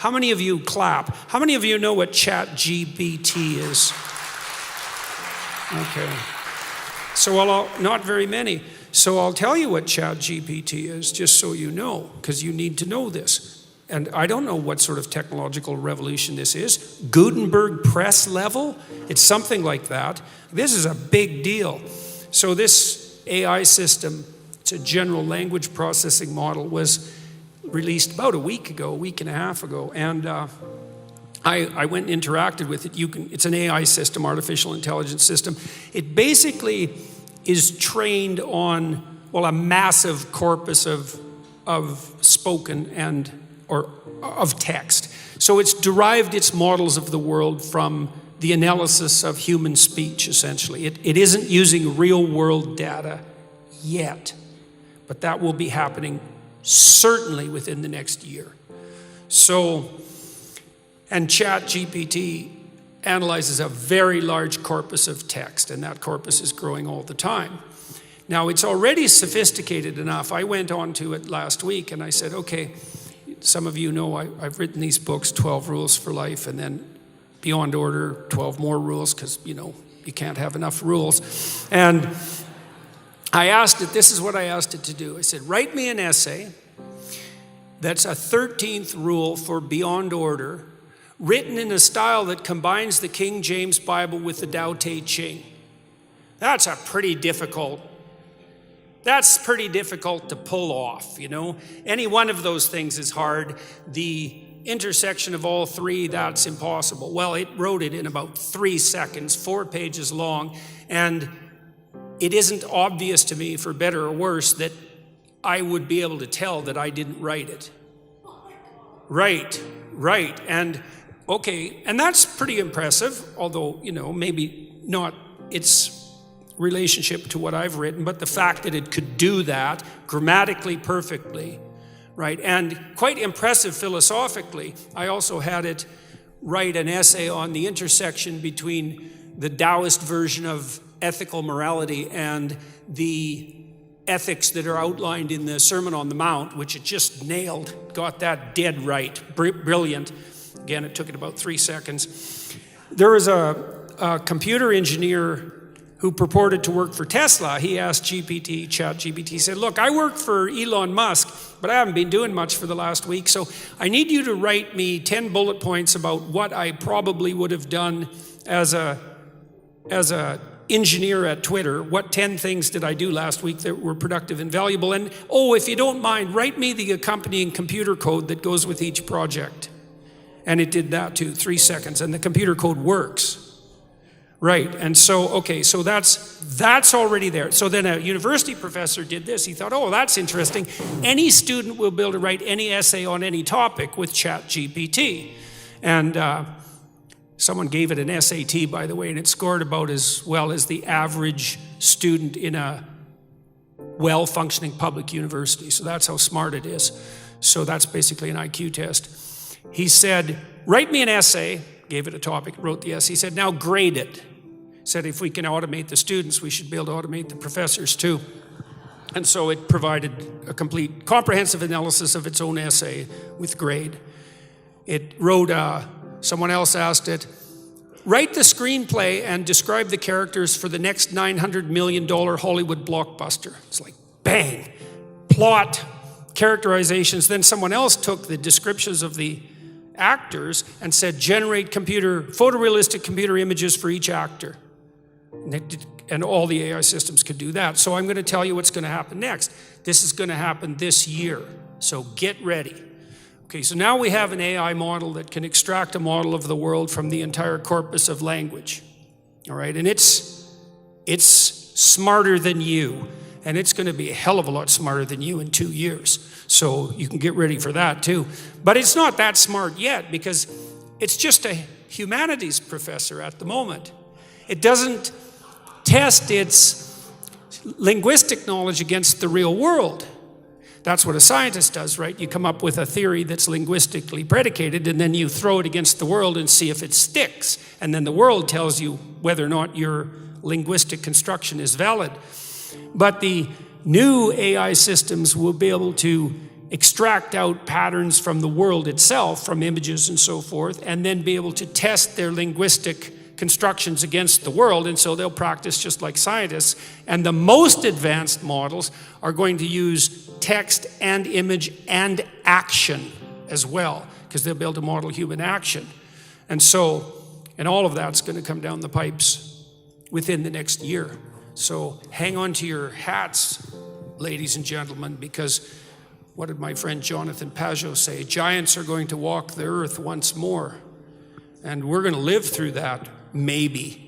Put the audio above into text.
How many of you clap? How many of you know what ChatGPT is? Okay. So not very many. So I'll tell you what ChatGPT is, just so you know, because you need to know this. And I don't know what sort of technological revolution this is. Gutenberg press level? It's something like that. This is a big deal. So this AI system, it's a general language processing model, was released about a week and a half ago. And I went and interacted with it. It's an AI system, artificial intelligence system. It basically is trained on, well, a massive corpus of spoken or of text. So it's derived its models of the world from the analysis of human speech, essentially. It isn't using real world data yet, but that will be happening certainly within the next year. So, and ChatGPT analyzes a very large corpus of text, and that corpus is growing all the time. Now, it's already sophisticated enough. I went on to it last week and I said, okay, some of you know I've written these books, 12 Rules for Life, and then Beyond Order, 12 more rules, because, you can't have enough rules. And I asked it, this is what I asked it to do. I said, write me an essay that's a 13th rule for Beyond Order, written in a style that combines the King James Bible with the Tao Te Ching. That's pretty difficult to pull off, Any one of those things is hard. The intersection of all three, that's impossible. Well, it wrote it in about 3 seconds, 4 pages long, and it isn't obvious to me, for better or worse, that I would be able to tell that I didn't write it. Right. And okay, and that's pretty impressive, although, maybe not its relationship to what I've written, but the fact that it could do that grammatically perfectly, right? And quite impressive philosophically. I also had it write an essay on the intersection between the Taoist version of ethical morality and the ethics that are outlined in the Sermon on the Mount, which it just nailed, got that dead right, brilliant. Again, it took it about 3 seconds. There was a computer engineer who purported to work for Tesla. He asked ChatGPT, he said, look, I work for Elon Musk, but I haven't been doing much for the last week, so I need you to write me 10 bullet points about what I probably would have done as a engineer at Twitter. What 10 things did I do last week that were productive and valuable? And, if you don't mind, write me the accompanying computer code that goes with each project. And it did that too, 3 seconds, and the computer code works. Right, and so, okay, so that's already there. So then a university professor did this. He thought, that's interesting. Any student will be able to write any essay on any topic with ChatGPT. And someone gave it an SAT, by the way, and it scored about as well as the average student in a well-functioning public university. So that's how smart it is. So that's basically an IQ test. He said, write me an essay, gave it a topic, wrote the essay. He said, now grade it. Said, if we can automate the students, we should be able to automate the professors too. And so it provided a complete, comprehensive analysis of its own essay with grade. It wrote, someone else asked it, write the screenplay and describe the characters for the next $900 million Hollywood blockbuster. It's like, bang, plot, characterizations. Then someone else took the descriptions of the actors and said, generate photorealistic computer images for each actor. And all the AI systems could do that. So I'm going to tell you what's going to happen next. This is going to happen this year. So get ready. Okay, so now we have an AI model that can extract a model of the world from the entire corpus of language. All right, and it's smarter than you. And it's going to be a hell of a lot smarter than you in 2 years. So you can get ready for that too. But it's not that smart yet because it's just a humanities professor at the moment. It doesn't test its linguistic knowledge against the real world. That's what a scientist does, right? You come up with a theory that's linguistically predicated and then you throw it against the world and see if it sticks. And then the world tells you whether or not your linguistic construction is valid. But the new AI systems will be able to extract out patterns from the world itself, from images and so forth, and then be able to test their linguistic constructions against the world. And so they'll practice just like scientists. And the most advanced models are going to use text and image and action as well, because they'll be able to model human action. And all of that's going to come down the pipes within the next year. So hang on to your hats, ladies and gentlemen, because what did my friend Jonathan Pajot say? Giants are going to walk the earth once more. And we're going to live through that, maybe.